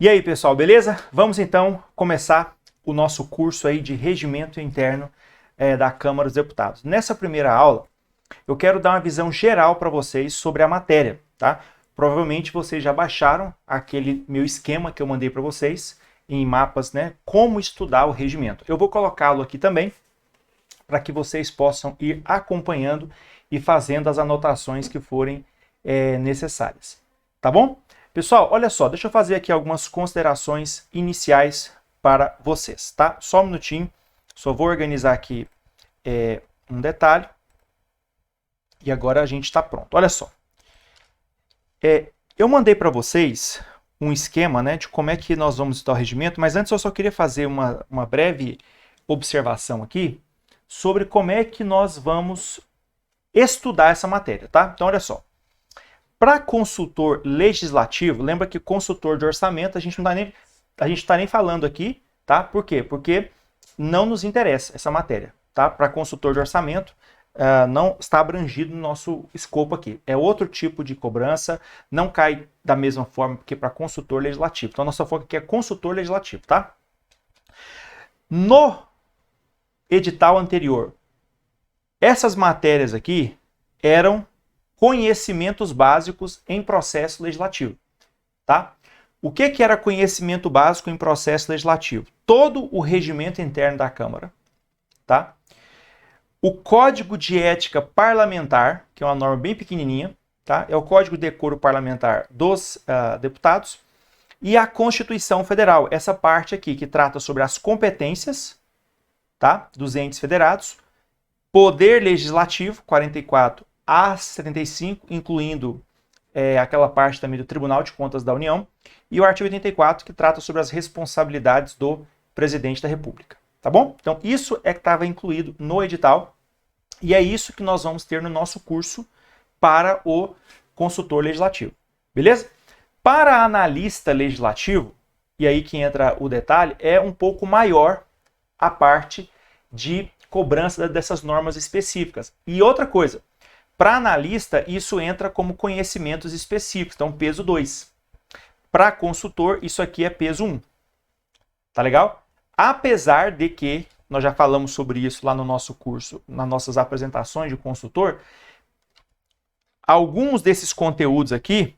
E aí, pessoal, beleza? Vamos então começar o nosso curso aí de regimento interno da Câmara dos Deputados. Nessa primeira aula, eu quero dar uma visão geral para vocês sobre a matéria, tá? Provavelmente vocês já baixaram aquele meu esquema que eu mandei para vocês em mapas, né? Como estudar o regimento. Eu vou colocá-lo aqui também para que vocês possam ir acompanhando e fazendo as anotações que forem necessárias, tá bom? Pessoal, olha só, deixa eu fazer aqui algumas considerações iniciais para vocês, tá? Só um minutinho, só vou organizar aqui um detalhe e agora a gente está pronto. Olha só, eu mandei para vocês um esquema, né, de como é que nós vamos estudar o regimento, mas antes eu só queria fazer uma breve observação aqui sobre como é que nós vamos estudar essa matéria, tá? Então, olha só. Para consultor legislativo, lembra que consultor de orçamento a gente não está nem falando aqui, tá? Por quê? Porque não nos interessa essa matéria, tá? Para consultor de orçamento não está abrangido no nosso escopo aqui. É outro tipo de cobrança, não cai da mesma forma que para consultor legislativo. Então, nossa foco aqui é consultor legislativo, tá? No edital anterior, essas matérias aqui eram conhecimentos básicos em processo legislativo, tá? O que era conhecimento básico em processo legislativo? Todo o regimento interno da Câmara, tá? O Código de Ética Parlamentar, que é uma norma bem pequenininha, tá? É o Código de Decoro Parlamentar dos deputados, e a Constituição Federal, essa parte aqui que trata sobre as competências, tá? Dos entes federados, Poder Legislativo, 44 a 75, incluindo aquela parte também do Tribunal de Contas da União, e o artigo 84, que trata sobre as responsabilidades do Presidente da República, tá bom? Então, isso que estava incluído no edital, e é isso que nós vamos ter no nosso curso para o consultor legislativo, beleza? Para analista legislativo, e aí que entra o detalhe, é um pouco maior a parte de cobrança dessas normas específicas. E outra coisa, para analista, isso entra como conhecimentos específicos, então peso 2. Para consultor, isso aqui é peso 1. Tá legal? Apesar de que, nós já falamos sobre isso lá no nosso curso, nas nossas apresentações de consultor, alguns desses conteúdos aqui,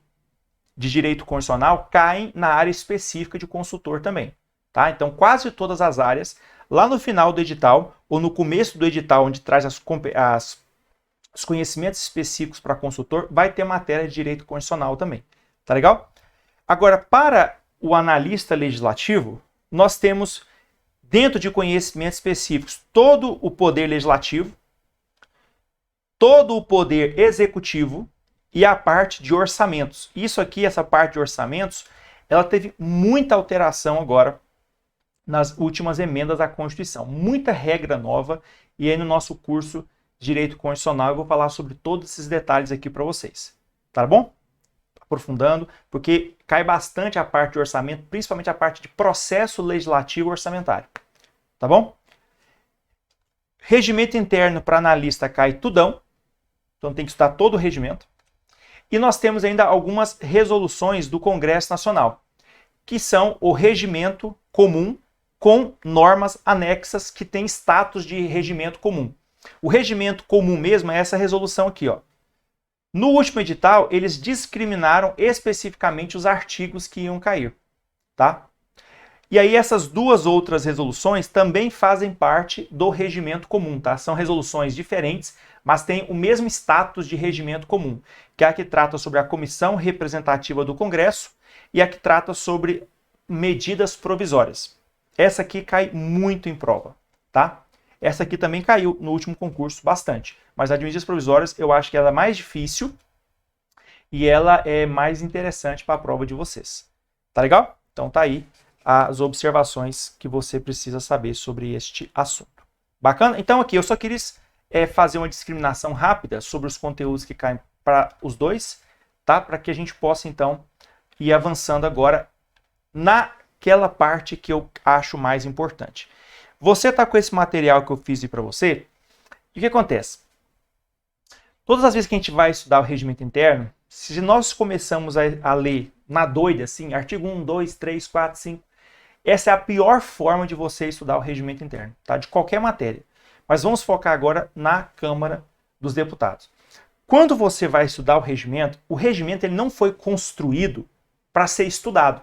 de direito constitucional, caem na área específica de consultor também. Tá? Então, quase todas as áreas, lá no final do edital, ou no começo do edital, onde traz os conhecimentos específicos para consultor, vai ter matéria de direito constitucional também. Tá legal? Agora, para o analista legislativo, nós temos, dentro de conhecimentos específicos, todo o poder legislativo, todo o poder executivo e a parte de orçamentos. Isso aqui, essa parte de orçamentos, ela teve muita alteração agora nas últimas emendas à Constituição. Muita regra nova, e aí no nosso curso Direito Constitucional eu vou falar sobre todos esses detalhes aqui para vocês. Tá bom? Aprofundando, porque cai bastante a parte de orçamento, principalmente a parte de processo legislativo orçamentário. Tá bom? Regimento interno para analista cai tudão, então tem que estudar todo o regimento. E nós temos ainda algumas resoluções do Congresso Nacional, que são o regimento comum com normas anexas que têm status de regimento comum. O regimento comum mesmo é essa resolução aqui, ó. No último edital, eles discriminaram especificamente os artigos que iam cair, tá? E aí essas duas outras resoluções também fazem parte do regimento comum, tá? São resoluções diferentes, mas têm o mesmo status de regimento comum, que é a que trata sobre a Comissão Representativa do Congresso e a que trata sobre medidas provisórias. Essa aqui cai muito em prova, tá? Essa aqui também caiu no último concurso bastante, mas a de medidas provisórias eu acho que ela é mais difícil e ela é mais interessante para a prova de vocês. Tá legal? Então tá aí as observações que você precisa saber sobre este assunto. Bacana? Então aqui eu só queria fazer uma discriminação rápida sobre os conteúdos que caem para os dois, tá? Para que a gente possa então ir avançando agora naquela parte que eu acho mais importante. Você está com esse material que eu fiz para você, e o que acontece? Todas as vezes que a gente vai estudar o regimento interno, se nós começamos a ler na doida, assim, artigo 1, 2, 3, 4, 5, essa é a pior forma de você estudar o regimento interno, tá? De qualquer matéria. Mas vamos focar agora na Câmara dos Deputados. Quando você vai estudar o regimento ele não foi construído para ser estudado.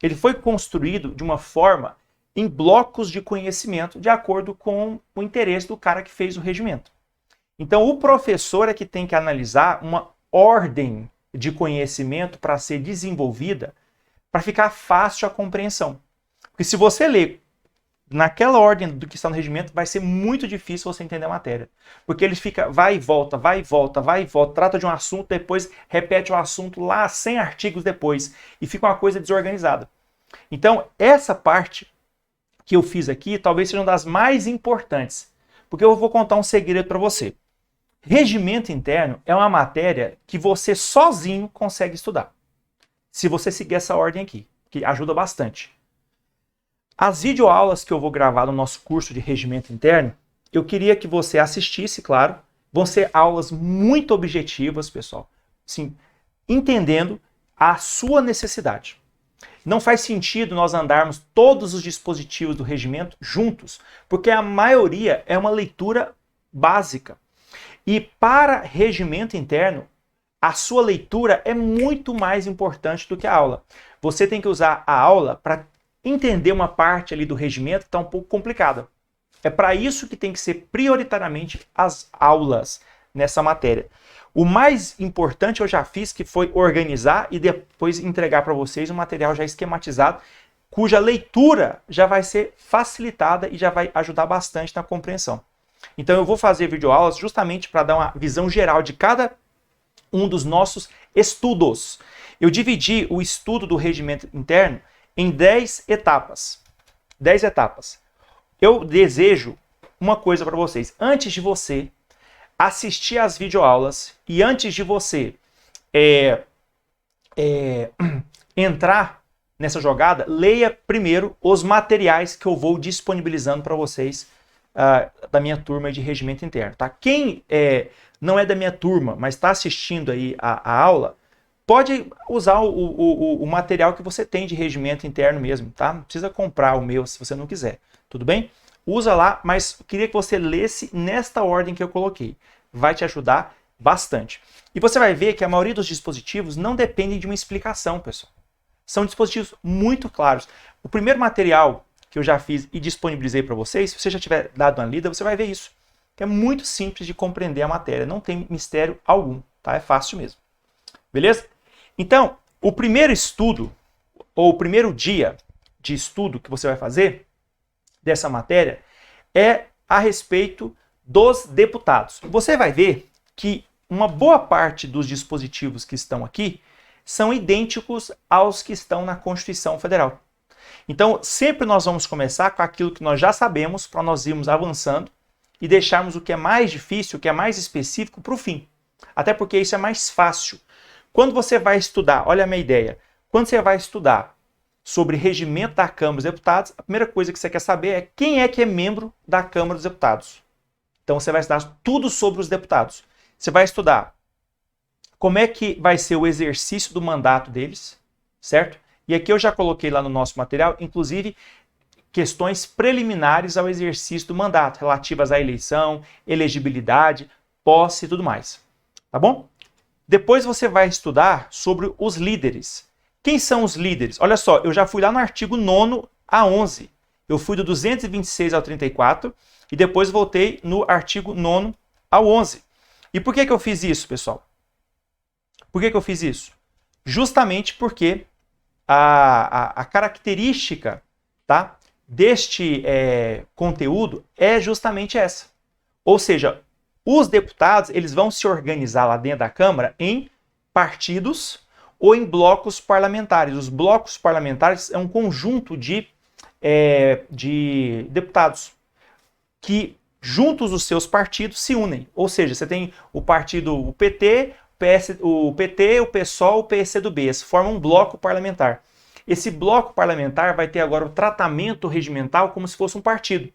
Ele foi construído de uma forma em blocos de conhecimento, de acordo com o interesse do cara que fez o regimento. Então, o professor é que tem que analisar uma ordem de conhecimento para ser desenvolvida, para ficar fácil a compreensão. Porque se você ler naquela ordem do que está no regimento, vai ser muito difícil você entender a matéria. Porque ele fica, vai e volta, vai e volta, vai e volta, trata de um assunto, depois repete o assunto lá 100 artigos depois, e fica uma coisa desorganizada. Então, essa parte que eu fiz aqui, talvez seja uma das mais importantes, porque eu vou contar um segredo para você. Regimento interno é uma matéria que você sozinho consegue estudar, se você seguir essa ordem aqui, que ajuda bastante. As videoaulas que eu vou gravar no nosso curso de regimento interno, eu queria que você assistisse, claro. Vão ser aulas muito objetivas, pessoal. Sim, entendendo a sua necessidade. Não faz sentido nós andarmos todos os dispositivos do regimento juntos, porque a maioria é uma leitura básica. E para regimento interno, a sua leitura é muito mais importante do que a aula. Você tem que usar a aula para entender uma parte ali do regimento que está um pouco complicada. É para isso que tem que ser prioritariamente as aulas nessa matéria. O mais importante eu já fiz, que foi organizar e depois entregar para vocês um material já esquematizado, cuja leitura já vai ser facilitada e já vai ajudar bastante na compreensão. Então eu vou fazer videoaulas justamente para dar uma visão geral de cada um dos nossos estudos. Eu dividi o estudo do regimento interno em 10 etapas. 10 etapas. Eu desejo uma coisa para vocês. Antes de você assistir às videoaulas e antes de você entrar nessa jogada, leia primeiro os materiais que eu vou disponibilizando para vocês da minha turma de regimento interno. Tá? Quem não é da minha turma, mas está assistindo aí a aula, pode usar o material que você tem de regimento interno mesmo, tá? Não precisa comprar o meu se você não quiser, tudo bem? Usa lá, mas eu queria que você lesse nesta ordem que eu coloquei. Vai te ajudar bastante. E você vai ver que a maioria dos dispositivos não dependem de uma explicação, pessoal. São dispositivos muito claros. O primeiro material que eu já fiz e disponibilizei para vocês, se você já tiver dado uma lida, você vai ver isso. Que é muito simples de compreender a matéria, não tem mistério algum, tá? É fácil mesmo. Beleza? Então, o primeiro estudo, ou o primeiro dia de estudo que você vai fazer dessa matéria é a respeito dos deputados. Você vai ver que uma boa parte dos dispositivos que estão aqui são idênticos aos que estão na Constituição Federal. Então, sempre nós vamos começar com aquilo que nós já sabemos para nós irmos avançando e deixarmos o que é mais difícil, o que é mais específico para o fim. Até porque isso é mais fácil. Quando você vai estudar, olha a minha ideia, quando você vai estudar sobre regimento da Câmara dos Deputados, a primeira coisa que você quer saber é quem é que é membro da Câmara dos Deputados. Então você vai estudar tudo sobre os deputados. Você vai estudar como é que vai ser o exercício do mandato deles, certo? E aqui eu já coloquei lá no nosso material, inclusive, questões preliminares ao exercício do mandato, relativas à eleição, elegibilidade, posse e tudo mais. Tá bom? Depois você vai estudar sobre os líderes. Quem são os líderes? Olha só, eu já fui lá no artigo 9º a 11. Eu fui do 226 ao 34 e depois voltei no artigo 9º ao 11. E por que eu fiz isso, pessoal? Por que eu fiz isso? Justamente porque a característica, tá, deste conteúdo é justamente essa. Ou seja, os deputados eles vão se organizar lá dentro da Câmara em partidos ou em blocos parlamentares. Os blocos parlamentares é um conjunto de deputados que, juntos os seus partidos, se unem. Ou seja, você tem o partido, o PT, o PSOL, o PCdoB. Eles formam um bloco parlamentar. Esse bloco parlamentar vai ter agora o tratamento regimental como se fosse um partido.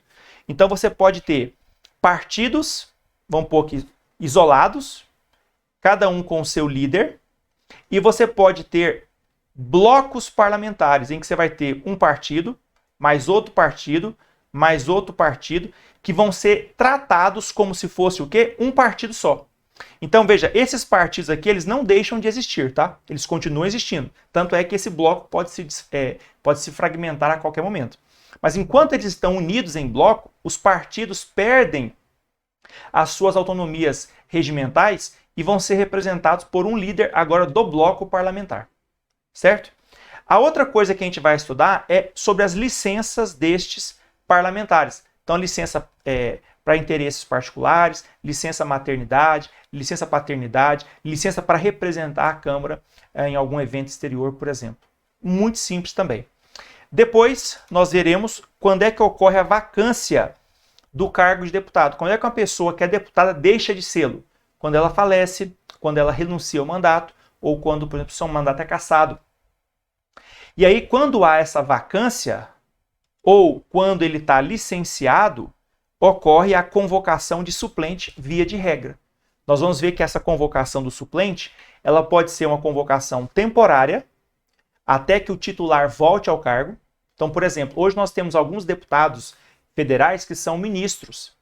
Então você pode ter partidos, vamos pôr aqui, isolados, cada um com o seu líder, e você pode ter blocos parlamentares, em que você vai ter um partido, mais outro partido, mais outro partido, que vão ser tratados como se fosse o quê? Um partido só. Então, veja, esses partidos aqui, eles não deixam de existir, tá? Eles continuam existindo. Tanto é que esse bloco pode se fragmentar a qualquer momento. Mas enquanto eles estão unidos em bloco, os partidos perdem as suas autonomias regimentais e vão ser representados por um líder agora do bloco parlamentar. Certo? A outra coisa que a gente vai estudar é sobre as licenças destes parlamentares. Então, licença para interesses particulares, licença maternidade, licença paternidade, licença para representar a Câmara em algum evento exterior, por exemplo. Muito simples também. Depois, nós veremos quando é que ocorre a vacância do cargo de deputado. Quando é que uma pessoa que é deputada deixa de sê-lo? Quando ela falece, quando ela renuncia ao mandato, ou quando, por exemplo, seu mandato é cassado. E aí, quando há essa vacância, ou quando ele está licenciado, ocorre a convocação de suplente via de regra. Nós vamos ver que essa convocação do suplente, ela pode ser uma convocação temporária, até que o titular volte ao cargo. Então, por exemplo, hoje nós temos alguns deputados federais que são ministros,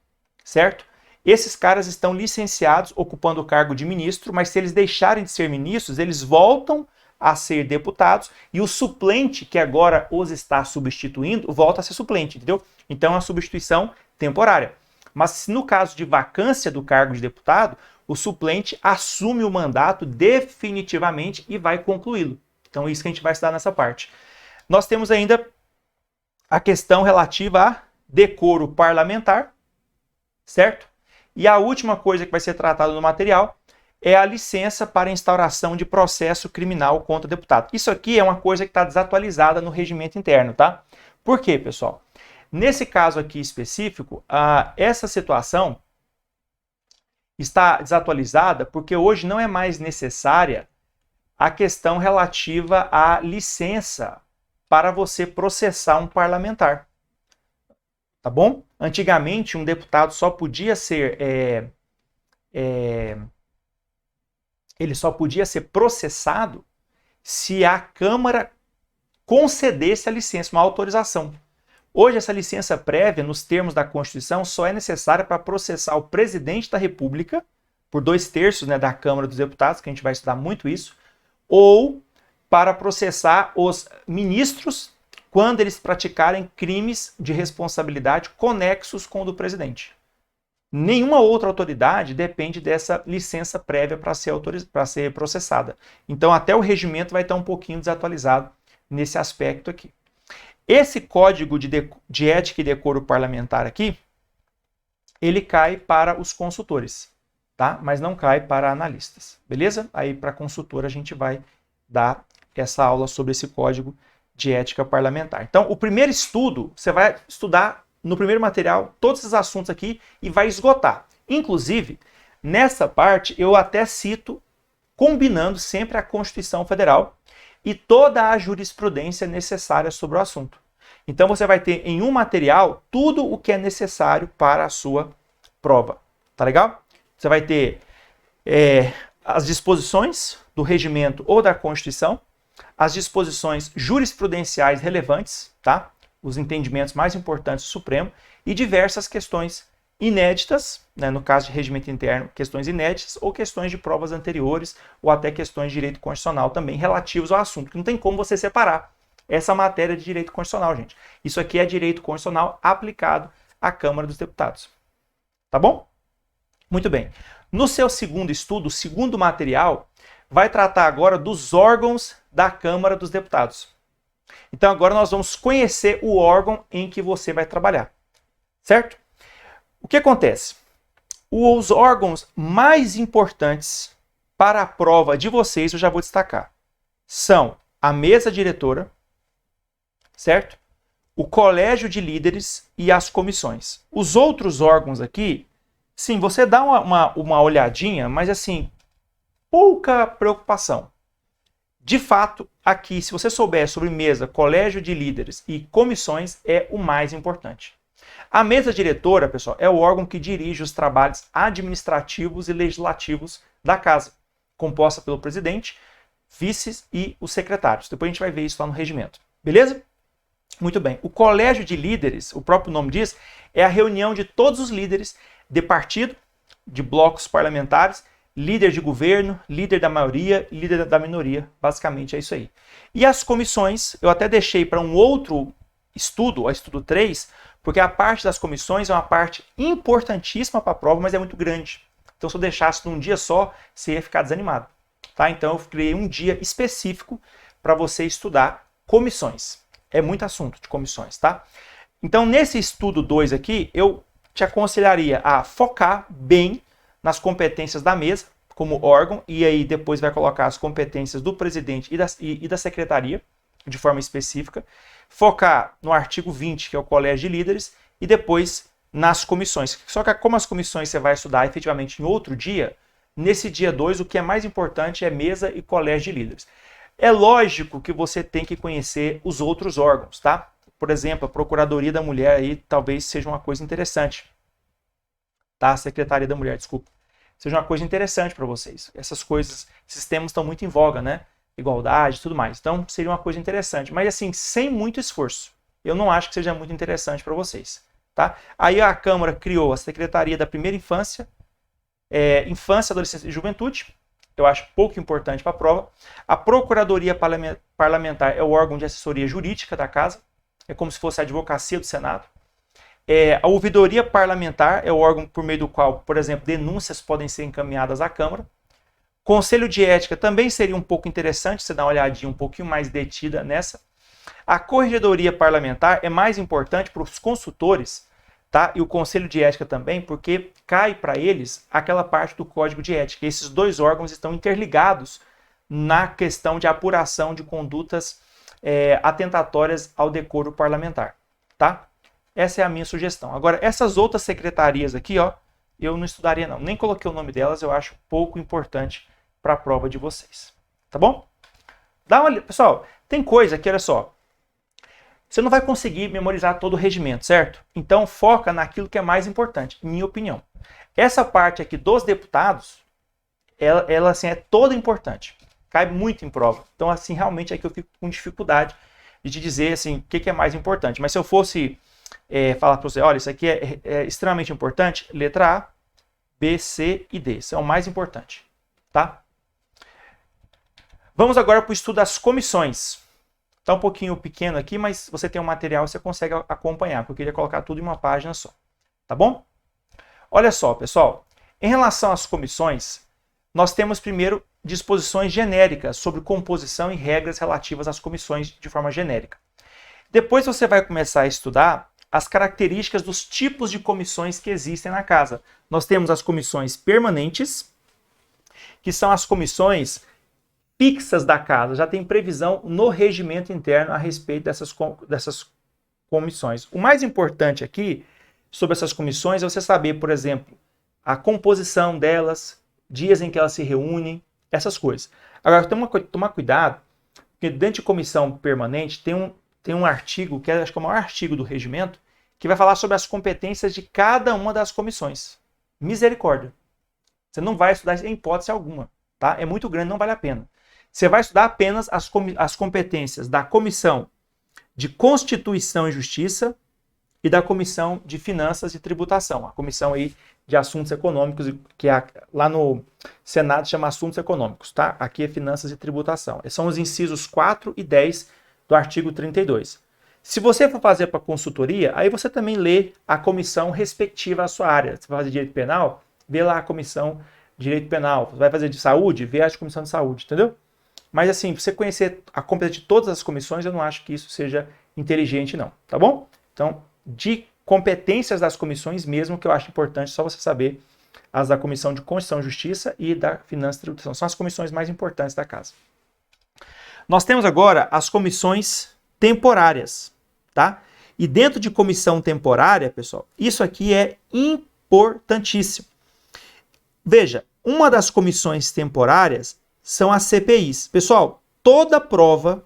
certo? Esses caras estão licenciados, ocupando o cargo de ministro, mas se eles deixarem de ser ministros, eles voltam a ser deputados e o suplente, que agora os está substituindo, volta a ser suplente, entendeu? Então é uma substituição temporária. Mas se no caso de vacância do cargo de deputado, o suplente assume o mandato definitivamente e vai concluí-lo. Então é isso que a gente vai estudar nessa parte. Nós temos ainda a questão relativa a decoro parlamentar, certo? E a última coisa que vai ser tratada no material é a licença para instauração de processo criminal contra deputado. Isso aqui é uma coisa que está desatualizada no regimento interno, tá? Por quê, pessoal? Nesse caso aqui específico, essa situação está desatualizada porque hoje não é mais necessária a questão relativa à licença para você processar um parlamentar. Tá bom? Antigamente, um deputado só podia ser ele só podia ser processado se a Câmara concedesse a licença, uma autorização. Hoje, essa licença prévia, nos termos da Constituição, só é necessária para processar o presidente da República, por 2/3, né, da Câmara dos Deputados, que a gente vai estudar muito isso, ou para processar os ministros quando eles praticarem crimes de responsabilidade conexos com o do presidente. Nenhuma outra autoridade depende dessa licença prévia para ser processada. Então, até o regimento vai estar um pouquinho desatualizado nesse aspecto aqui. Esse código de ética e decoro parlamentar aqui, ele cai para os consultores, tá? Mas não cai para analistas, beleza? Aí, para consultor, a gente vai dar essa aula sobre esse código de ética parlamentar. Então, o primeiro estudo, você vai estudar no primeiro material todos esses assuntos aqui e vai esgotar. Inclusive, nessa parte, eu até cito, combinando sempre a Constituição Federal e toda a jurisprudência necessária sobre o assunto. Então, você vai ter em um material tudo o que é necessário para a sua prova. Tá legal? Você vai ter as disposições do regimento ou da Constituição, as disposições jurisprudenciais relevantes, tá? Os entendimentos mais importantes do Supremo e diversas questões inéditas, né? No caso de regimento interno, questões inéditas ou questões de provas anteriores ou até questões de direito constitucional também relativos ao assunto, que não tem como você separar essa matéria de direito constitucional, gente. Isso aqui é direito constitucional aplicado à Câmara dos Deputados. Tá bom? Muito bem. No seu segundo estudo, o segundo material, vai tratar agora dos órgãos da Câmara dos Deputados. Então agora nós vamos conhecer o órgão em que você vai trabalhar, certo? O que acontece? Os órgãos mais importantes para a prova de vocês, eu já vou destacar, são a mesa diretora, certo? O colégio de líderes e as comissões. Os outros órgãos aqui, sim, você dá uma olhadinha, mas assim, pouca preocupação. De fato, aqui, se você souber sobre mesa, colégio de líderes e comissões, é o mais importante. A mesa diretora, pessoal, é o órgão que dirige os trabalhos administrativos e legislativos da casa, composta pelo presidente, vices e os secretários. Depois a gente vai ver isso lá no regimento. Beleza? Muito bem. O colégio de líderes, o próprio nome diz, é a reunião de todos os líderes de partido, de blocos parlamentares, líder de governo, líder da maioria, líder da minoria. Basicamente é isso aí. E as comissões, eu até deixei para um outro estudo, o estudo 3, porque a parte das comissões é uma parte importantíssima para a prova, mas é muito grande. Então, se eu deixasse num dia só, você ia ficar desanimado. Tá? Então, eu criei um dia específico para você estudar comissões. É muito assunto de comissões, tá? Então, nesse estudo 2 aqui, eu te aconselharia a focar bem nas competências da mesa, como órgão, e aí depois vai colocar as competências do presidente e da secretaria, de forma específica. Focar no artigo 20, que é o colégio de líderes, e depois nas comissões. Só que como as comissões você vai estudar efetivamente em outro dia, nesse dia 2, o que é mais importante é mesa e colégio de líderes. É lógico que você tem que conhecer os outros órgãos, tá? Por exemplo, a Procuradoria da Mulher aí talvez seja uma coisa interessante. Tá? A Secretaria da Mulher, desculpa. Seja uma coisa interessante para vocês. Essas coisas, esses temas estão muito em voga, né? Igualdade e tudo mais. Então, seria uma coisa interessante. Mas, assim, sem muito esforço. Eu não acho que seja muito interessante para vocês. Tá? Aí a Câmara criou a Secretaria da Primeira Infância, Infância, Adolescência e Juventude. Eu acho pouco importante para a prova. A Procuradoria Parlamentar é o órgão de assessoria jurídica da Casa. É como se fosse a advocacia do Senado. A Ouvidoria Parlamentar é o órgão por meio do qual, por exemplo, denúncias podem ser encaminhadas à Câmara. Conselho de Ética também seria um pouco interessante, você dar uma olhadinha um pouquinho mais detida nessa. A Corregedoria Parlamentar é mais importante para os consultores, tá? E o Conselho de Ética também, porque cai para eles aquela parte do Código de Ética. Esses dois órgãos estão interligados na questão de apuração de condutas atentatórias ao decoro parlamentar, tá? Essa é a minha sugestão. Agora, essas outras secretarias aqui, ó, eu não estudaria não. Nem coloquei o nome delas, eu acho pouco importante para a prova de vocês. Tá bom? Pessoal, tem coisa que, olha só, você não vai conseguir memorizar todo o regimento, certo? Então, foca naquilo que é mais importante, minha opinião. Essa parte aqui dos deputados, ela assim, é toda importante. Cai muito em prova. Então, assim, realmente é que eu fico com dificuldade de te dizer assim, o que é mais importante. Mas se eu fosse falar para você, olha, isso aqui é extremamente importante, letra A, B, C e D. Isso é o mais importante. Tá? Vamos agora para o estudo das comissões. Está um pouquinho pequeno aqui, mas você tem um material, você consegue acompanhar, porque eu queria colocar tudo em uma página só. Tá bom? Olha só, pessoal. Em relação às comissões, nós temos primeiro disposições genéricas sobre composição e regras relativas às comissões de forma genérica. Depois você vai começar a estudar as características dos tipos de comissões que existem na casa. Nós temos as comissões permanentes, que são as comissões fixas da casa, já tem previsão no regimento interno a respeito dessas comissões. O mais importante aqui sobre essas comissões é você saber, por exemplo, a composição delas, dias em que elas se reúnem, essas coisas. Agora, tomar cuidado, porque dentro de comissão permanente tem um artigo, que acho que é o maior artigo do regimento, que vai falar sobre as competências de cada uma das comissões. Misericórdia. Você não vai estudar em hipótese alguma. Tá? É muito grande, não vale a pena. Você vai estudar apenas as competências da Comissão de Constituição e Justiça e da Comissão de Finanças e Tributação. A Comissão aí de Assuntos Econômicos, que lá no Senado chama Assuntos Econômicos. Tá? Aqui é Finanças e Tributação. Esses são os incisos 4 e 10 do artigo 32. Se você for fazer para consultoria, aí você também lê a comissão respectiva à sua área. Você vai fazer direito penal, vê lá a comissão de direito penal. Você vai fazer de saúde, vê a comissão de saúde, entendeu? Mas assim, para você conhecer a competência de todas as comissões, eu não acho que isso seja inteligente não, tá bom? Então, de competências das comissões mesmo, que eu acho importante só você saber as da Comissão de Constituição e Justiça e da Finanças e Tributação. São as comissões mais importantes da casa. Nós temos agora as comissões temporárias, tá? E dentro de comissão temporária, pessoal, isso aqui é importantíssimo. Veja, uma das comissões temporárias são as CPIs. Pessoal, toda prova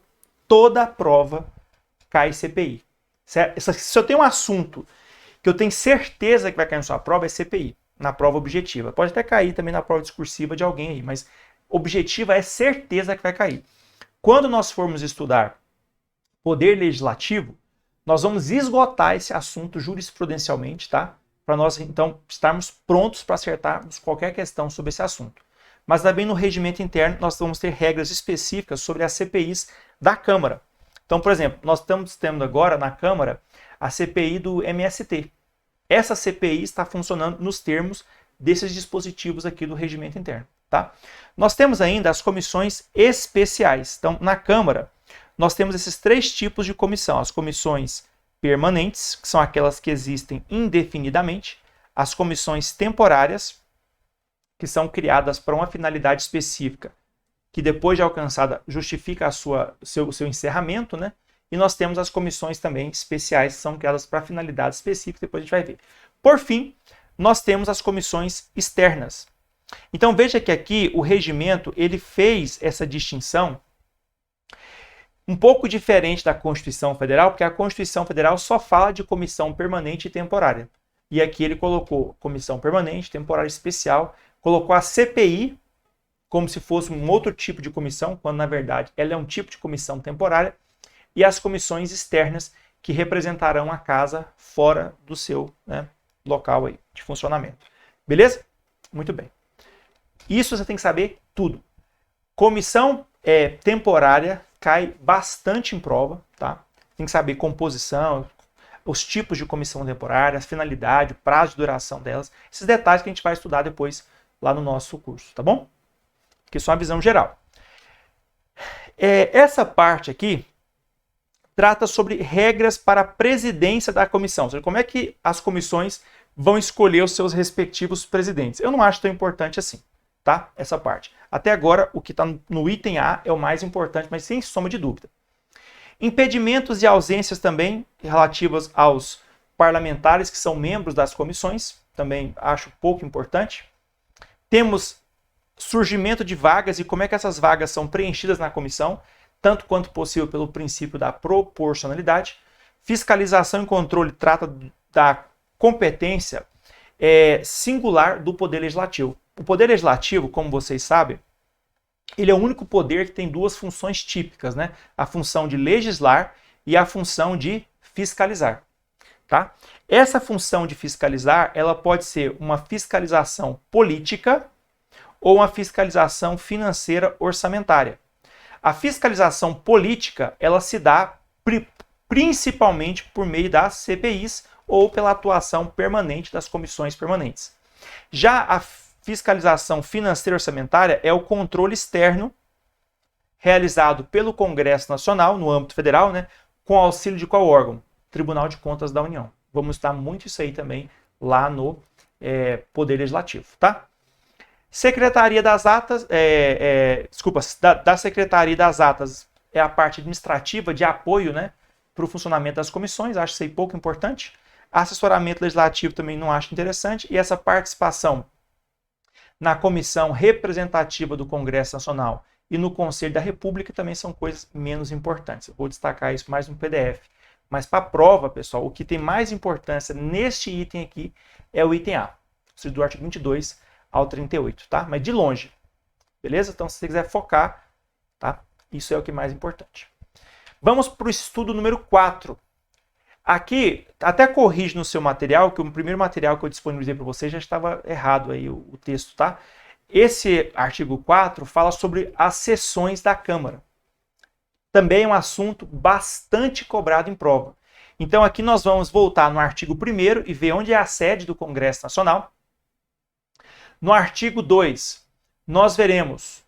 cai CPI. Se eu tenho um assunto que eu tenho certeza que vai cair na sua prova, é CPI, na prova objetiva. Pode até cair também na prova discursiva de alguém aí, mas objetiva é certeza que vai cair. Quando nós formos estudar poder legislativo, nós vamos esgotar esse assunto jurisprudencialmente, tá? Para nós, então, estarmos prontos para acertarmos qualquer questão sobre esse assunto. Mas também no regimento interno nós vamos ter regras específicas sobre as CPIs da Câmara. Então, por exemplo, nós estamos tendo agora na Câmara a CPI do MST. Essa CPI está funcionando nos termos desses dispositivos aqui do regimento interno, tá? Nós temos ainda as comissões especiais. Então, na Câmara, nós temos esses 3 tipos de comissão. As comissões permanentes, que são aquelas que existem indefinidamente, as comissões temporárias, que são criadas para uma finalidade específica, que depois de alcançada justifica seu encerramento, né? E nós temos as comissões também especiais, que são criadas para finalidades específicas, depois a gente vai ver. Por fim, nós temos as comissões externas. Então veja que aqui o regimento ele fez essa distinção um pouco diferente da Constituição Federal, porque a Constituição Federal só fala de comissão permanente e temporária. E aqui ele colocou comissão permanente, temporária especial, colocou a CPI como se fosse um outro tipo de comissão, quando na verdade ela é um tipo de comissão temporária, e as comissões externas que representarão a casa fora do seu, né, local aí de funcionamento. Beleza? Muito bem. Isso você tem que saber tudo. Comissão temporária cai bastante em prova, tá? Tem que saber composição, os tipos de comissão temporária, a finalidade, o prazo de duração delas, esses detalhes que a gente vai estudar depois lá no nosso curso, tá bom? Que é só uma visão geral. Essa parte aqui trata sobre regras para a presidência da comissão, ou seja, como é que as comissões vão escolher os seus respectivos presidentes. Eu não acho tão importante assim, tá? Essa parte. Até agora, o que está no item A é o mais importante, mas sem sombra de dúvida. Impedimentos e ausências também relativas aos parlamentares que são membros das comissões, também acho pouco importante. Temos surgimento de vagas e como é que essas vagas são preenchidas na comissão, tanto quanto possível pelo princípio da proporcionalidade. Fiscalização e controle trata da competência singular do Poder Legislativo. O Poder Legislativo, como vocês sabem, ele é o único poder que tem 2 funções típicas, né? A função de legislar e a função de fiscalizar, tá? Essa função de fiscalizar, ela pode ser uma fiscalização política ou uma fiscalização financeira orçamentária. A fiscalização política, ela se dá principalmente por meio das CPIs ou pela atuação permanente das comissões permanentes. Já a fiscalização financeira orçamentária é o controle externo realizado pelo Congresso Nacional, no âmbito federal, né, com auxílio de qual órgão? Tribunal de Contas da União. Vamos estudar muito isso aí também lá no Poder Legislativo, tá? Secretaria das Atas, da Secretaria das Atas é a parte administrativa de apoio, né, para o funcionamento das comissões, acho isso aí pouco importante. Assessoramento legislativo também não acho interessante. E essa participação na comissão representativa do Congresso Nacional e no Conselho da República também são coisas menos importantes. Eu vou destacar isso mais no PDF. Mas para a prova, pessoal, o que tem mais importância neste item aqui é o item A, do artigo 22 ao 38, tá? Mas de longe, beleza? Então, se você quiser focar, tá? Isso é o que é mais importante. Vamos para o estudo número 4. Aqui, até corrige no seu material, que o primeiro material que eu disponibilizei para você já estava errado aí o texto, tá? Esse artigo 4 fala sobre as sessões da Câmara. Também é um assunto bastante cobrado em prova. Então aqui nós vamos voltar no artigo 1º e ver onde é a sede do Congresso Nacional. No artigo 2, nós veremos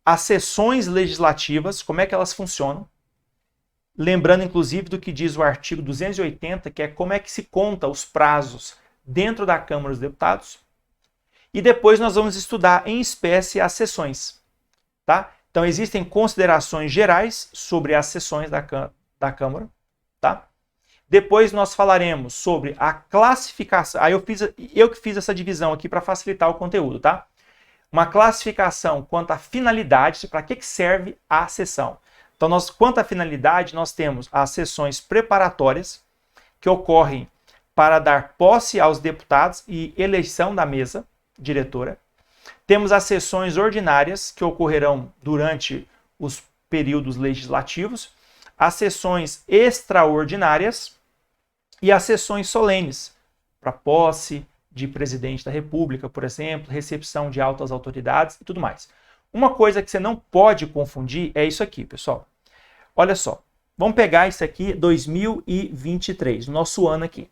as sessões legislativas, como é que elas funcionam. Lembrando, inclusive, do que diz o artigo 280, que é como é que se conta os prazos dentro da Câmara dos Deputados. E depois nós vamos estudar em espécie as sessões, tá? Então, existem considerações gerais sobre as sessões da Câmara, tá? Depois nós falaremos sobre a classificação. Aí eu que fiz essa divisão aqui para facilitar o conteúdo, tá? Uma classificação quanto à finalidade, para que serve a sessão. Então, quanto à finalidade, nós temos as sessões preparatórias, que ocorrem para dar posse aos deputados e eleição da mesa diretora. Temos as sessões ordinárias, que ocorrerão durante os períodos legislativos, as sessões extraordinárias e as sessões solenes, para posse de presidente da República, por exemplo, recepção de altas autoridades e tudo mais. Uma coisa que você não pode confundir é isso aqui, pessoal. Olha só, vamos pegar isso aqui, 2023, nosso ano aqui.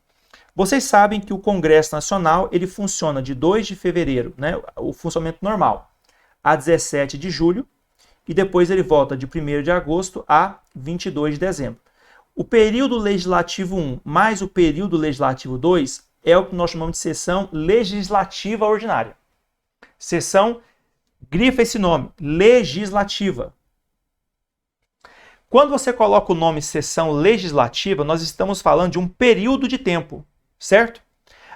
Vocês sabem que o Congresso Nacional ele funciona de 2 de fevereiro, né, o funcionamento normal, a 17 de julho, e depois ele volta de 1º de agosto a 22 de dezembro. O período legislativo 1 mais o período legislativo 2 é o que nós chamamos de sessão legislativa ordinária. Sessão, grifa esse nome, legislativa. Quando você coloca o nome sessão legislativa, nós estamos falando de um período de tempo, certo?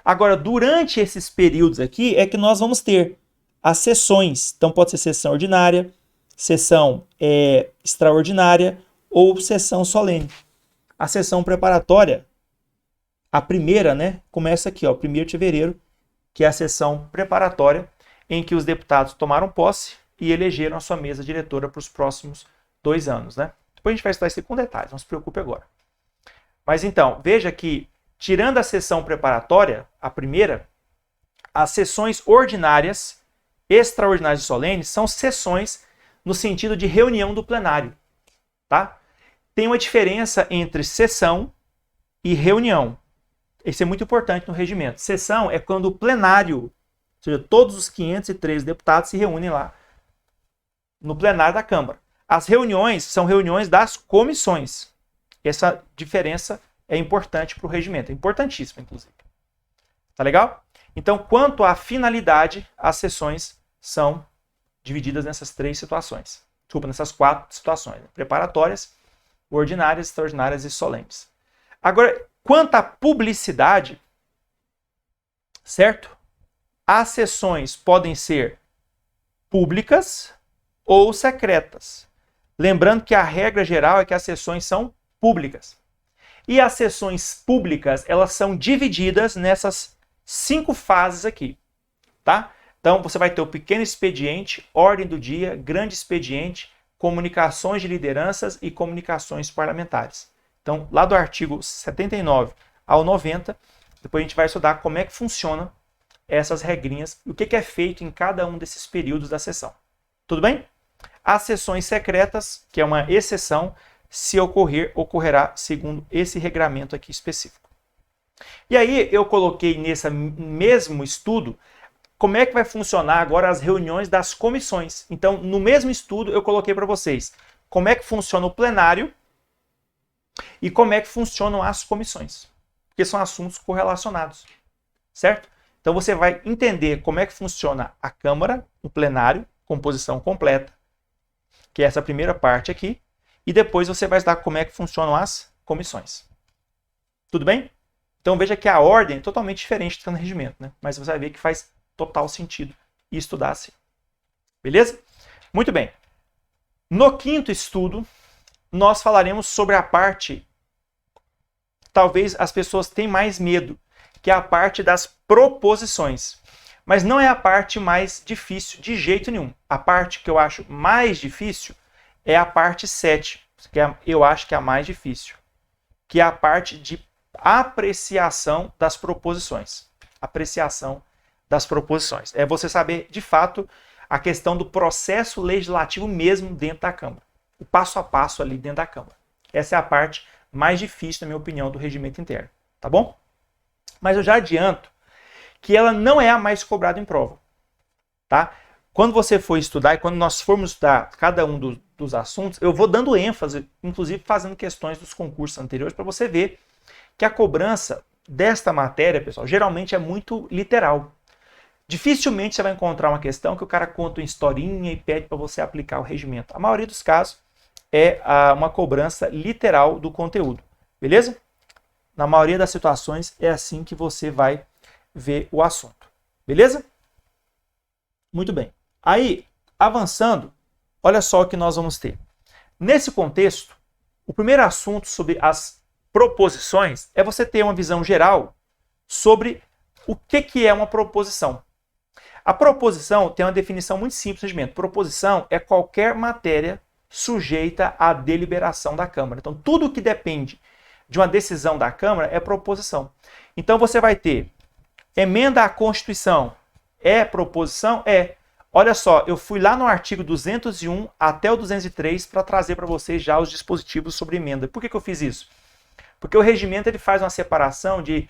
Agora, durante esses períodos aqui é que nós vamos ter as sessões. Então, pode ser sessão ordinária, sessão extraordinária ou sessão solene. A sessão preparatória, a primeira, né, começa aqui, ó, 1º de fevereiro, que é a sessão preparatória, em que os deputados tomaram posse e elegeram a sua mesa diretora para os próximos 2 anos, né? Depois a gente vai estudar isso com detalhes, não se preocupe agora. Mas então, veja que, tirando a sessão preparatória, a primeira, as sessões ordinárias, extraordinárias e solenes são sessões no sentido de reunião do plenário, tá? Tem uma diferença entre sessão e reunião. Isso é muito importante no regimento. Sessão é quando o plenário, ou seja, todos os 503 deputados se reúnem lá no plenário da Câmara. As reuniões são reuniões das comissões. Essa diferença é importante para o regimento, é importantíssima, inclusive. Tá legal? Então, quanto à finalidade, as sessões são divididas nessas 3 situações. Desculpa, nessas 4 situações, né? Preparatórias, ordinárias, extraordinárias e solenes. Agora, quanto à publicidade, certo? As sessões podem ser públicas ou secretas. Lembrando que a regra geral é que as sessões são públicas. E as sessões públicas, elas são divididas nessas 5 fases aqui, tá? Então, você vai ter o pequeno expediente, ordem do dia, grande expediente, comunicações de lideranças e comunicações parlamentares. Então, lá do artigo 79 ao 90, depois a gente vai estudar como é que funcionam essas regrinhas e o que é feito em cada um desses períodos da sessão. Tudo bem? As sessões secretas, que é uma exceção, se ocorrer, ocorrerá segundo esse regramento aqui específico. E aí eu coloquei nesse mesmo estudo como é que vai funcionar agora as reuniões das comissões. Então, no mesmo estudo, eu coloquei para vocês como é que funciona o plenário e como é que funcionam as comissões, porque são assuntos correlacionados, certo? Então, você vai entender como é que funciona a Câmara, o plenário, composição completa, que é essa primeira parte aqui, e depois você vai estudar como é que funcionam as comissões. Tudo bem? Então, veja que a ordem é totalmente diferente do que está no regimento, né? Mas você vai ver que faz total sentido e estudar assim. Beleza? Muito bem. No 5º estudo, nós falaremos sobre a parte, talvez as pessoas tenham mais medo, que é a parte das proposições. Mas não é a parte mais difícil de jeito nenhum. A parte que eu acho mais difícil é a parte 7, que eu acho que é a mais difícil, que é a parte de apreciação das proposições. Apreciação das proposições. É você saber, de fato, a questão do processo legislativo mesmo dentro da Câmara. O passo a passo ali dentro da Câmara. Essa é a parte mais difícil, na minha opinião, do regimento interno. Tá bom? Mas eu já adianto que ela não é a mais cobrada em prova. Tá? Quando você for estudar, e quando nós formos estudar cada um dos assuntos, eu vou dando ênfase, inclusive fazendo questões dos concursos anteriores, para você ver que a cobrança desta matéria, pessoal, geralmente é muito literal. Dificilmente você vai encontrar uma questão que o cara conta uma historinha e pede para você aplicar o regimento. A maioria dos casos é uma cobrança literal do conteúdo. Beleza? Na maioria das situações é assim que você vai ver o assunto. Beleza? Muito bem. Aí, avançando, olha só o que nós vamos ter. Nesse contexto, o primeiro assunto sobre as proposições é você ter uma visão geral sobre o que é uma proposição. A proposição tem uma definição muito simples no regimento. Proposição é qualquer matéria sujeita à deliberação da Câmara. Então, tudo que depende de uma decisão da Câmara é proposição. Então, você vai ter emenda à Constituição. É proposição? É. Olha só, eu fui lá no artigo 201 até o 203 para trazer para vocês já os dispositivos sobre emenda. Por que eu fiz isso? Porque o regimento ele faz uma separação de...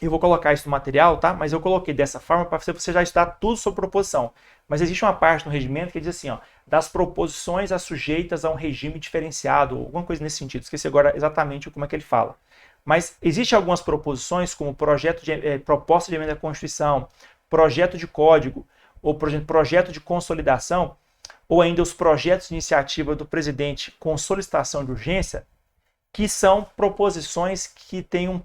eu vou colocar isso no material, tá? Mas eu coloquei dessa forma para você já estudar tudo sobre proposição. Mas existe uma parte no regimento que diz assim, ó, das proposições sujeitas a um regime diferenciado, alguma coisa nesse sentido. Esqueci agora exatamente como é que ele fala. Mas existem algumas proposições, como proposta de emenda à Constituição, projeto de código, ou, por exemplo, projeto de consolidação, ou ainda os projetos de iniciativa do presidente com solicitação de urgência, que são proposições que têm um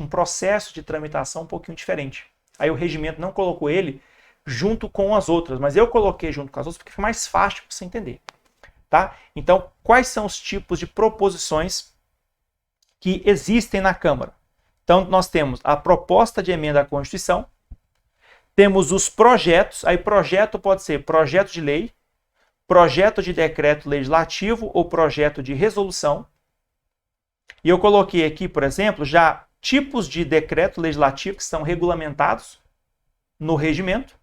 processo de tramitação um pouquinho diferente. Aí o regimento não colocou ele junto com as outras, mas eu coloquei junto com as outras porque foi mais fácil para você entender. Tá? Então, quais são os tipos de proposições que existem na Câmara? Então, nós temos a proposta de emenda à Constituição, temos os projetos, aí projeto pode ser projeto de lei, projeto de decreto legislativo ou projeto de resolução. E eu coloquei aqui, por exemplo, já tipos de decreto legislativo que são regulamentados no regimento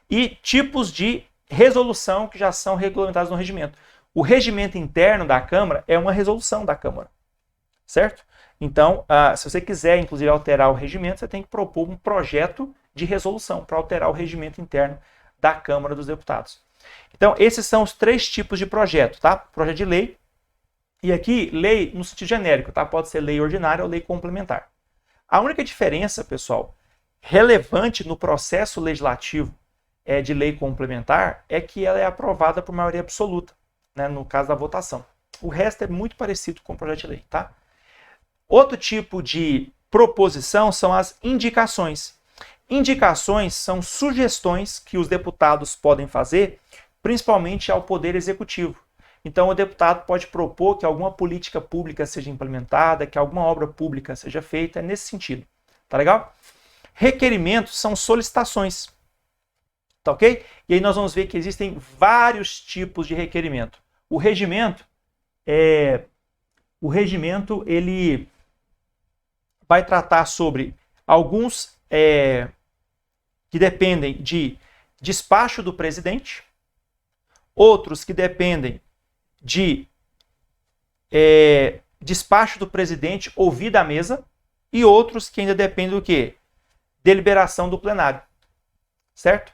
e tipos de resolução que já são regulamentados no regimento. O regimento interno da Câmara é uma resolução da Câmara, certo? Então, se você quiser, inclusive, alterar o regimento, você tem que propor um projeto de resolução para alterar o regimento interno da Câmara dos Deputados. Então, esses são os 3 tipos de projeto, tá? Projeto de lei, e aqui, lei no sentido genérico, tá? Pode ser lei ordinária ou lei complementar. A única diferença, pessoal, relevante no processo legislativo de lei complementar é que ela é aprovada por maioria absoluta, né? No caso da votação. O resto é muito parecido com o projeto de lei, tá? Outro tipo de proposição são as indicações. Indicações são sugestões que os deputados podem fazer, principalmente ao Poder Executivo. Então, o deputado pode propor que alguma política pública seja implementada, que alguma obra pública seja feita, é nesse sentido. Tá legal? Requerimentos são solicitações. Tá ok? E aí nós vamos ver que existem vários tipos de requerimento. O regimento, ele vai tratar sobre alguns que dependem de despacho do presidente, outros que dependem de despacho do presidente ouvida a mesa, e outros que ainda dependem do quê? Deliberação do plenário. Certo?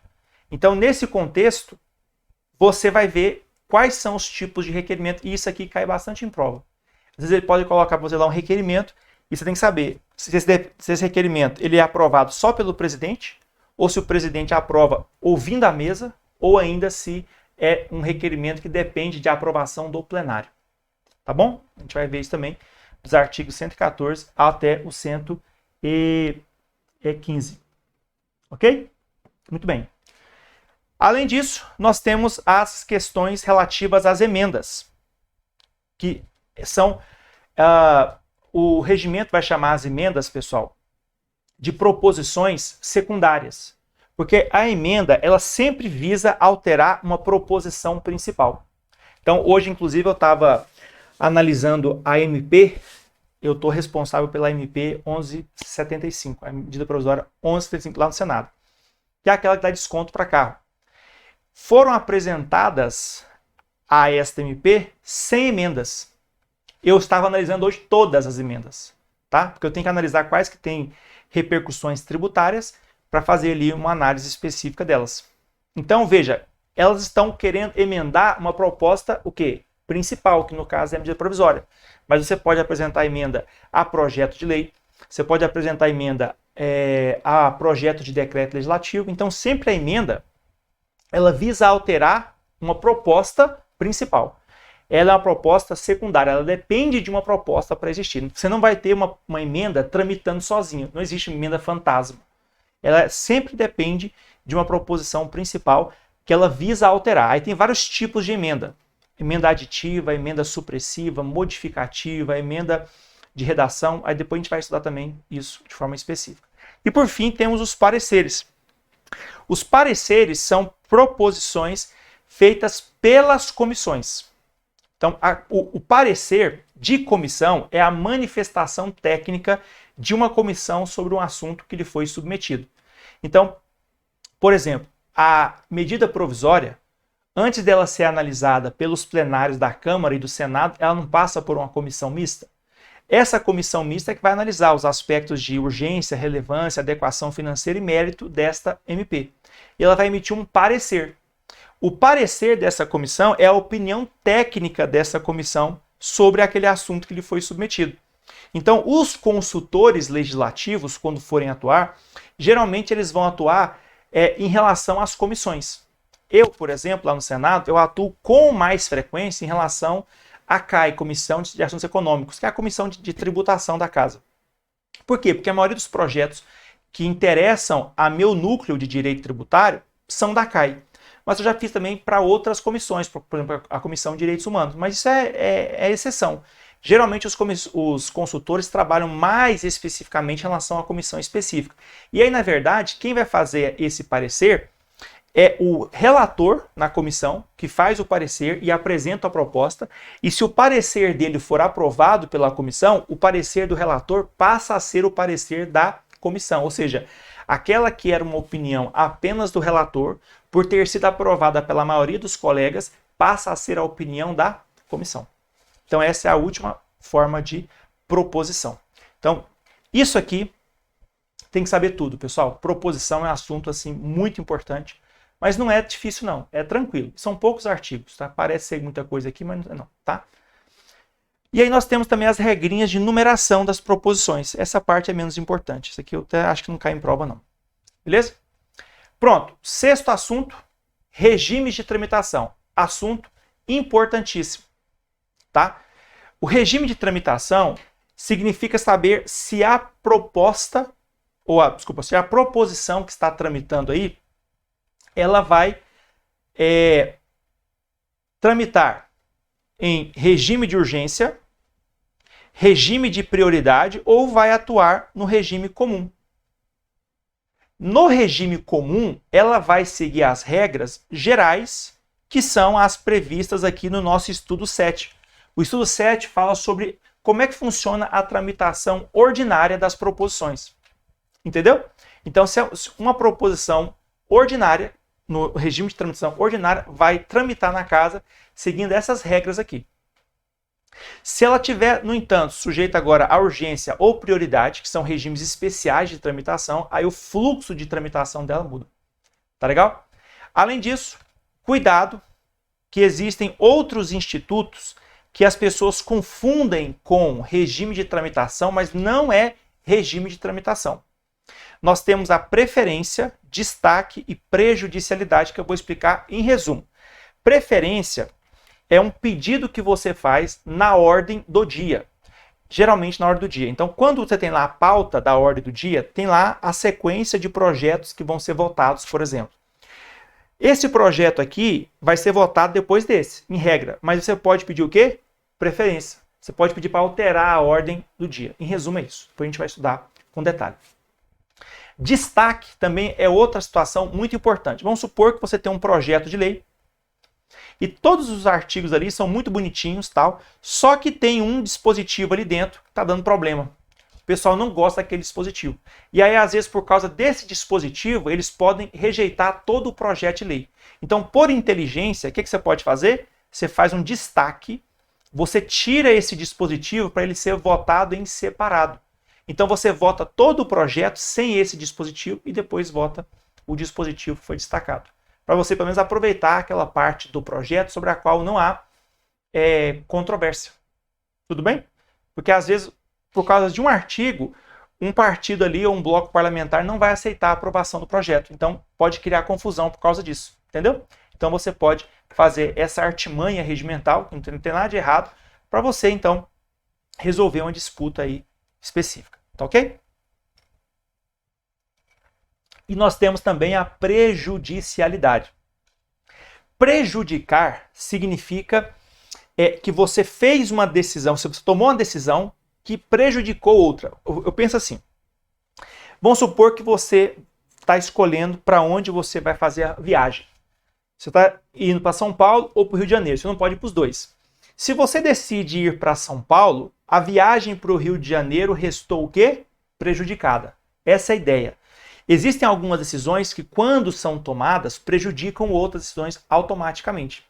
Então, nesse contexto, você vai ver quais são os tipos de requerimento, e isso aqui cai bastante em prova. Às vezes ele pode colocar para você lá um requerimento, e você tem que saber se esse requerimento ele é aprovado só pelo presidente, ou se o presidente aprova ouvindo a mesa, ou ainda se é um requerimento que depende de aprovação do plenário. Tá bom? A gente vai ver isso também dos artigos 114 até o 115. Ok? Muito bem. Além disso, nós temos as questões relativas às emendas, que são... o regimento vai chamar as emendas, pessoal, de proposições secundárias. Porque a emenda, ela sempre visa alterar uma proposição principal. Então, hoje, inclusive, eu estava analisando a MP, eu estou responsável pela MP 1175, a medida provisória 1175 lá no Senado, que é aquela que dá desconto para carro. Foram apresentadas a esta MP 100 emendas. Eu estava analisando hoje todas as emendas, tá? Porque eu tenho que analisar quais que têm repercussões tributárias para fazer ali uma análise específica delas. Então, veja, elas estão querendo emendar uma proposta, o quê? Principal, que no caso é a medida provisória. Mas você pode apresentar emenda a projeto de lei, você pode apresentar emenda a projeto de decreto legislativo. Então, sempre a emenda, ela visa alterar uma proposta principal. Ela é uma proposta secundária, ela depende de uma proposta para existir. Você não vai ter uma emenda tramitando sozinho, não existe emenda fantasma. Ela sempre depende de uma proposição principal que ela visa alterar. Aí tem vários tipos de emenda. Emenda aditiva, emenda supressiva, modificativa, emenda de redação. Aí depois a gente vai estudar também isso de forma específica. E por fim, temos os pareceres. Os pareceres são proposições feitas pelas comissões. Então, o parecer de comissão é a manifestação técnica de uma comissão sobre um assunto que lhe foi submetido. Então, por exemplo, a medida provisória, antes dela ser analisada pelos plenários da Câmara e do Senado, ela não passa por uma comissão mista. Essa comissão mista é que vai analisar os aspectos de urgência, relevância, adequação financeira e mérito desta MP. E ela vai emitir um parecer. O parecer dessa comissão é a opinião técnica dessa comissão sobre aquele assunto que lhe foi submetido. Então, os consultores legislativos, quando forem atuar, geralmente eles vão atuar em relação às comissões. Eu, por exemplo, lá no Senado, eu atuo com mais frequência em relação à CAE, Comissão de Assuntos Econômicos, que é a comissão de tributação da casa. Por quê? Porque a maioria dos projetos que interessam a meu núcleo de direito tributário são da CAE. Mas eu já fiz também para outras comissões, por exemplo, a Comissão de Direitos Humanos, mas isso é exceção. Geralmente os consultores trabalham mais especificamente em relação à comissão específica. E aí, na verdade, quem vai fazer esse parecer é o relator na comissão, que faz o parecer e apresenta a proposta, e se o parecer dele for aprovado pela comissão, o parecer do relator passa a ser o parecer da comissão, ou seja, aquela que era uma opinião apenas do relator, por ter sido aprovada pela maioria dos colegas, passa a ser a opinião da comissão. Então essa é a última forma de proposição. Então, isso aqui tem que saber tudo, pessoal. Proposição é um assunto assim muito importante. Mas não é difícil, não. É tranquilo. São poucos artigos, tá? Parece ser muita coisa aqui, mas não, tá? E aí nós temos também as regrinhas de numeração das proposições. Essa parte é menos importante. Isso aqui eu até acho que não cai em prova, não. Beleza? Pronto. Sexto assunto, regimes de tramitação. Assunto importantíssimo, tá? O regime de tramitação significa saber se a proposta, se a proposição que está tramitando aí, ela vai tramitar em regime de urgência, regime de prioridade ou vai atuar no regime comum. No regime comum, ela vai seguir as regras gerais, que são as previstas aqui no nosso estudo 7. O estudo 7 fala sobre como é que funciona a tramitação ordinária das proposições. Entendeu? Então, se uma proposição ordinária, no regime de tramitação ordinária, vai tramitar na casa seguindo essas regras aqui. Se ela tiver, no entanto, sujeita agora à urgência ou prioridade, que são regimes especiais de tramitação, aí o fluxo de tramitação dela muda. Tá legal? Além disso, cuidado que existem outros institutos que as pessoas confundem com regime de tramitação, mas não é regime de tramitação. Nós temos a preferência, destaque e prejudicialidade, que eu vou explicar em resumo. Preferência é um pedido que você faz na ordem do dia, geralmente na ordem do dia. Então, quando você tem lá a pauta da ordem do dia, tem lá a sequência de projetos que vão ser votados, por exemplo. Esse projeto aqui vai ser votado depois desse, em regra. Mas você pode pedir o quê? Preferência. Você pode pedir para alterar a ordem do dia. Em resumo é isso. Depois a gente vai estudar com detalhe. Destaque também é outra situação muito importante. Vamos supor que você tem um projeto de lei e todos os artigos ali são muito bonitinhos, tal, só que tem um dispositivo ali dentro que está dando problema. O pessoal não gosta daquele dispositivo. E aí, às vezes, por causa desse dispositivo, eles podem rejeitar todo o projeto de lei. Então, por inteligência, o que você pode fazer? Você faz um destaque, você tira esse dispositivo para ele ser votado em separado. Então você vota todo o projeto sem esse dispositivo e depois vota o dispositivo que foi destacado. Para você, pelo menos, aproveitar aquela parte do projeto sobre a qual não há controvérsia. Tudo bem? Porque, às vezes, por causa de um artigo, um partido ali ou um bloco parlamentar não vai aceitar a aprovação do projeto. Então, pode criar confusão por causa disso. Entendeu? Então, você pode fazer essa artimanha regimental, não tem nada de errado, para você, então, resolver uma disputa aí específica. Tá ok? E nós temos também a prejudicialidade. Prejudicar significa que você fez uma decisão, você tomou uma decisão que prejudicou outra. Eu penso assim, Vamos supor que você está escolhendo para onde você vai fazer a viagem. Você está indo para São Paulo ou para o Rio de Janeiro, você não pode ir para os dois. Se você decide ir para São Paulo, a viagem para o Rio de Janeiro restou o quê? Prejudicada. Essa é a ideia. Existem algumas decisões que, quando são tomadas, prejudicam outras decisões automaticamente.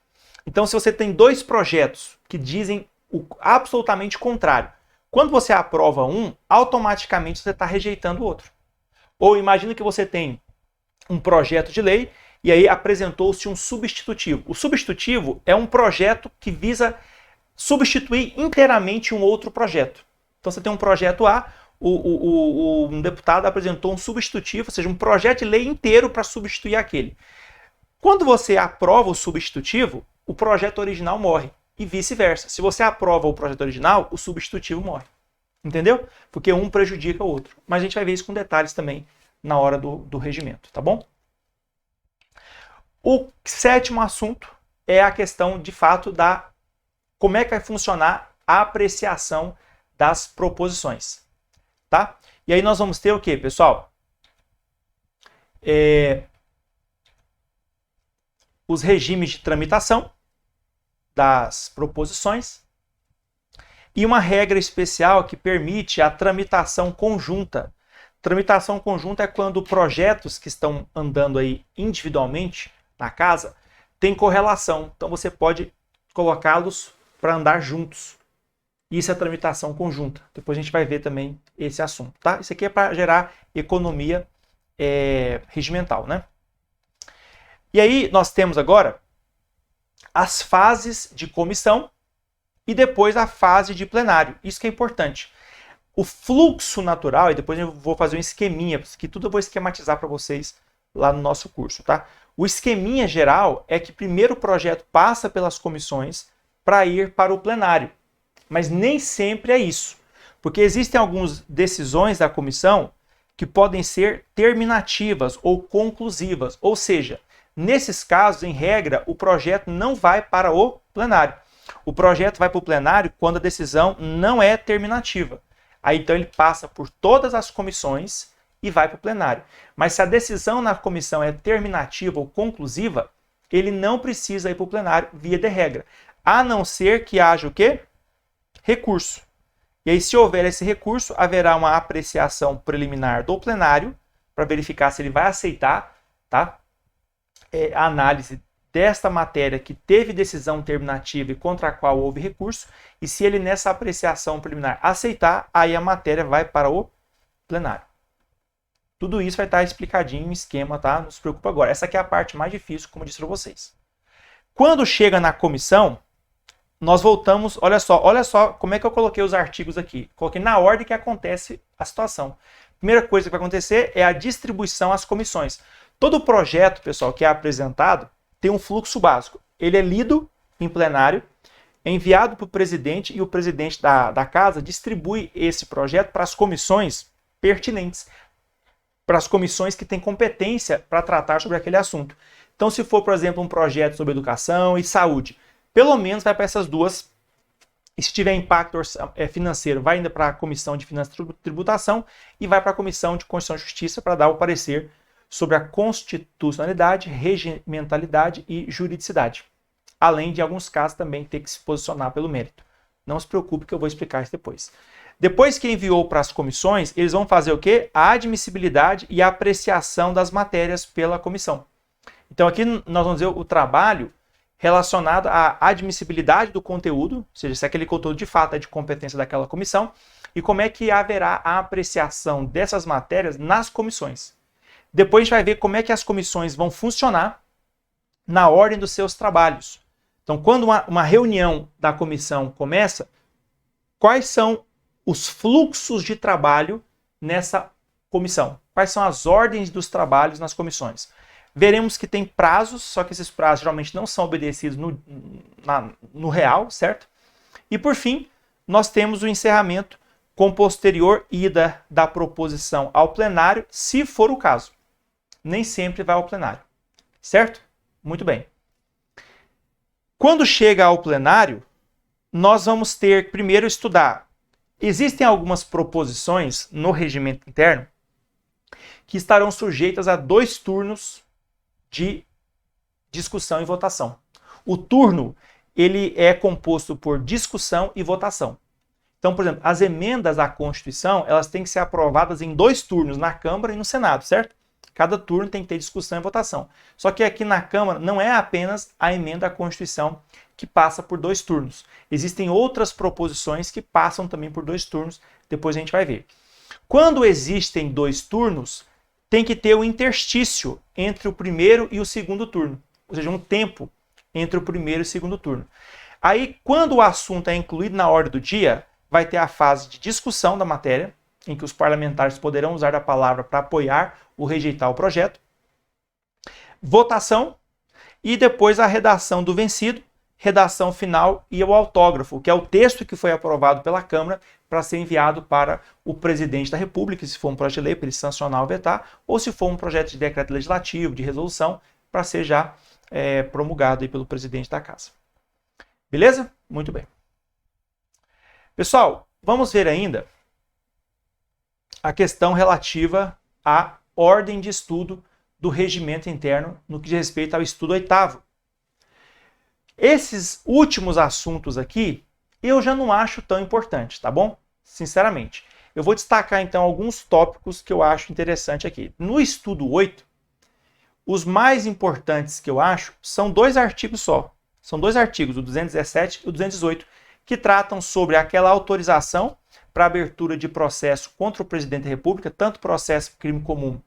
Então, se você tem dois projetos que dizem o absolutamente contrário, quando você aprova um, automaticamente você está rejeitando o outro. Ou imagina que você tem um projeto de lei e aí apresentou-se um substitutivo. O substitutivo é um projeto que visa substituir inteiramente um outro projeto. Então você tem um projeto A, um deputado apresentou um substitutivo, ou seja, um projeto de lei inteiro para substituir aquele. Quando você aprova o substitutivo, o projeto original morre. E vice-versa. Se você aprova o projeto original, o substitutivo morre. Entendeu? Porque um prejudica o outro. Mas a gente vai ver isso com detalhes também na hora do regimento, tá bom? O sétimo assunto é a questão, de fato, da como é que vai funcionar a apreciação das proposições, tá? E aí nós vamos ter o quê, pessoal? Os regimes de tramitação das proposições e uma regra especial que permite a tramitação conjunta. Tramitação conjunta é quando projetos que estão andando aí individualmente na casa têm correlação. Então você pode colocá-los para andar juntos. Isso é tramitação conjunta. Depois a gente vai ver também esse assunto, tá? Isso aqui é para gerar economia regimental, né? E aí nós temos agora as fases de comissão e depois a fase de plenário. Isso que é importante. O fluxo natural, e depois eu vou fazer um esqueminha, que tudo eu vou esquematizar para vocês lá no nosso curso, tá? O esqueminha geral é que primeiro o projeto passa pelas comissões para ir para o plenário. Mas nem sempre é isso. Porque existem algumas decisões da comissão que podem ser terminativas ou conclusivas. Ou seja, nesses casos, em regra, o projeto não vai para o plenário. O projeto vai para o plenário quando a decisão não é terminativa. Aí então ele passa por todas as comissões e vai para o plenário. Mas se a decisão na comissão é terminativa ou conclusiva, ele não precisa ir para o plenário via de regra. A não ser que haja o quê? Recurso. E aí, se houver esse recurso, haverá uma apreciação preliminar do plenário para verificar se ele vai aceitar, tá? A análise desta matéria que teve decisão terminativa e contra a qual houve recurso, e se ele nessa apreciação preliminar aceitar, aí a matéria vai para o plenário. Tudo isso vai estar explicadinho em esquema, tá? Não se preocupa agora. Essa aqui é a parte mais difícil, como eu disse para vocês. Quando chega na comissão, nós voltamos, olha só como é que eu coloquei os artigos aqui. Coloquei na ordem que acontece a situação. Primeira coisa que vai acontecer é a distribuição às comissões. Todo projeto, pessoal, que é apresentado, tem um fluxo básico. Ele é lido em plenário, é enviado para o presidente e o presidente da casa distribui esse projeto para as comissões pertinentes, para as comissões que têm competência para tratar sobre aquele assunto. Então, se for, por exemplo, um projeto sobre educação e saúde, pelo menos vai para essas duas. E se tiver impacto financeiro, vai ainda para a Comissão de Finanças e Tributação e vai para a Comissão de Constituição e Justiça para dar o parecer sobre a constitucionalidade, regimentalidade e juridicidade. Além de, em alguns casos, também ter que se posicionar pelo mérito. Não se preocupe que eu vou explicar isso depois. Depois que enviou para as comissões, eles vão fazer o quê? A admissibilidade e a apreciação das matérias pela comissão. Então aqui nós vamos ver o trabalho relacionado à admissibilidade do conteúdo, ou seja, se aquele conteúdo de fato é de competência daquela comissão, e como é que haverá a apreciação dessas matérias nas comissões. Depois a gente vai ver como é que as comissões vão funcionar na ordem dos seus trabalhos. Então, quando uma reunião da comissão começa, quais são os fluxos de trabalho nessa comissão? Quais são as ordens dos trabalhos nas comissões? Veremos que tem prazos, só que esses prazos geralmente não são obedecidos no real, certo? E por fim, nós temos o encerramento com posterior ida da proposição ao plenário, se for o caso. Nem sempre vai ao plenário, certo? Muito bem. Quando chega ao plenário, nós vamos ter primeiro estudar. Existem algumas proposições no regimento interno que estarão sujeitas a 2 turnos de discussão e votação. O turno, ele é composto por discussão e votação. Então, por exemplo, as emendas à Constituição, elas têm que ser aprovadas em 2 turnos, na Câmara e no Senado, certo? Cada turno tem que ter discussão e votação. Só que aqui na Câmara não é apenas a emenda à Constituição que passa por 2 turnos. Existem outras proposições que passam também por 2 turnos, depois a gente vai ver. Quando existem 2 turnos, tem que ter um interstício entre o primeiro e o segundo turno, ou seja, um tempo entre o primeiro e o segundo turno. Aí, quando o assunto é incluído na ordem do dia, vai ter a fase de discussão da matéria, em que os parlamentares poderão usar a palavra para apoiar ou rejeitar o projeto, votação e depois a redação do vencido, redação final e o autógrafo, que é o texto que foi aprovado pela Câmara para ser enviado para o presidente da República, se for um projeto de lei, para ele sancionar ou vetar, ou se for um projeto de decreto legislativo, de resolução, para ser já promulgado aí pelo presidente da Casa. Beleza? Muito bem. Pessoal, vamos ver ainda a questão relativa à ordem de estudo do regimento interno no que diz respeito ao estudo 8º. Esses últimos assuntos aqui, eu já não acho tão importante, tá bom? Sinceramente. Eu vou destacar então alguns tópicos que eu acho interessante aqui. No estudo 8, os mais importantes que eu acho são 2 artigos só. São 2 artigos, o 217 e o 218, que tratam sobre aquela autorização para abertura de processo contra o presidente da República, tanto processo crime comum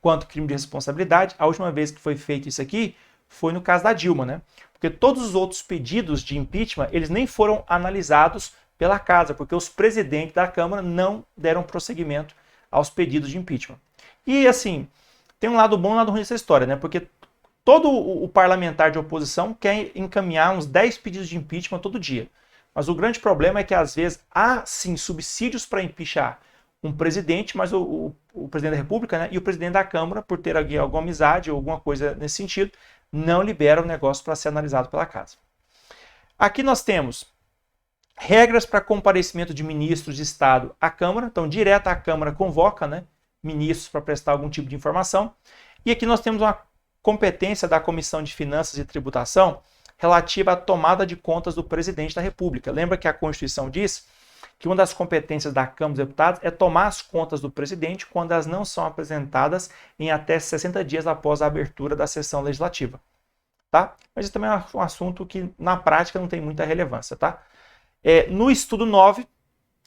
quanto crime de responsabilidade. A última vez que foi feito isso aqui foi no caso da Dilma, né? Porque todos os outros pedidos de impeachment, eles nem foram analisados pela Casa, porque os presidentes da Câmara não deram prosseguimento aos pedidos de impeachment. E assim, tem um lado bom e um lado ruim dessa história, né? Porque todo o parlamentar de oposição quer encaminhar uns 10 pedidos de impeachment todo dia. Mas o grande problema é que, às vezes, há, sim, subsídios para impeachar um presidente, mas o presidente da República, né, e o presidente da Câmara, por ter alguma amizade ou alguma coisa nesse sentido, não libera o negócio para ser analisado pela Casa. Aqui nós temos regras para comparecimento de ministros de Estado à Câmara. Então, direto a Câmara convoca, né, ministros para prestar algum tipo de informação. E aqui nós temos uma competência da Comissão de Finanças e Tributação relativa à tomada de contas do presidente da República. Lembra que a Constituição diz que uma das competências da Câmara dos Deputados é tomar as contas do presidente quando elas não são apresentadas em até 60 dias após a abertura da sessão legislativa. Tá? Mas isso também é um assunto que, na prática, não tem muita relevância. Tá? No estudo 9,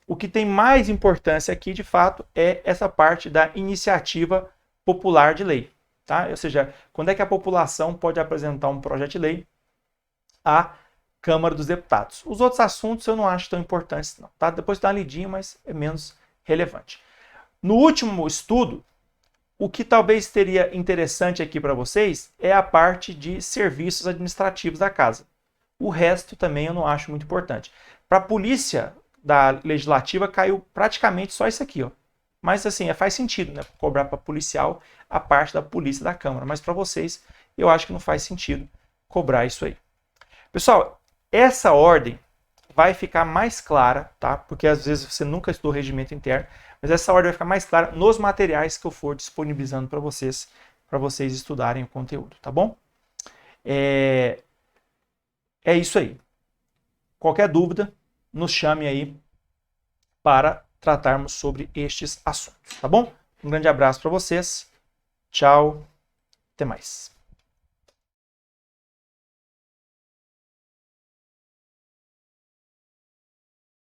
o que tem mais importância aqui, de fato, é essa parte da iniciativa popular de lei. Tá? Ou seja, quando é que a população pode apresentar um projeto de lei à Câmara dos Deputados. Os outros assuntos eu não acho tão importantes, não. Tá? Depois dá uma lidinha, mas é menos relevante. No último estudo, o que talvez seria interessante aqui para vocês é a parte de serviços administrativos da Casa. O resto também eu não acho muito importante. Para a polícia da legislativa caiu praticamente só isso aqui, ó. Mas assim, faz sentido, né? Cobrar para policial a parte da polícia da Câmara. Mas para vocês, eu acho que não faz sentido cobrar isso aí. Pessoal, essa ordem vai ficar mais clara, tá? Porque às vezes você nunca estudou regimento interno, mas essa ordem vai ficar mais clara nos materiais que eu for disponibilizando para vocês estudarem o conteúdo, tá bom? É isso aí. Qualquer dúvida, nos chame aí para tratarmos sobre estes assuntos, tá bom? Um grande abraço para vocês. Tchau. Até mais.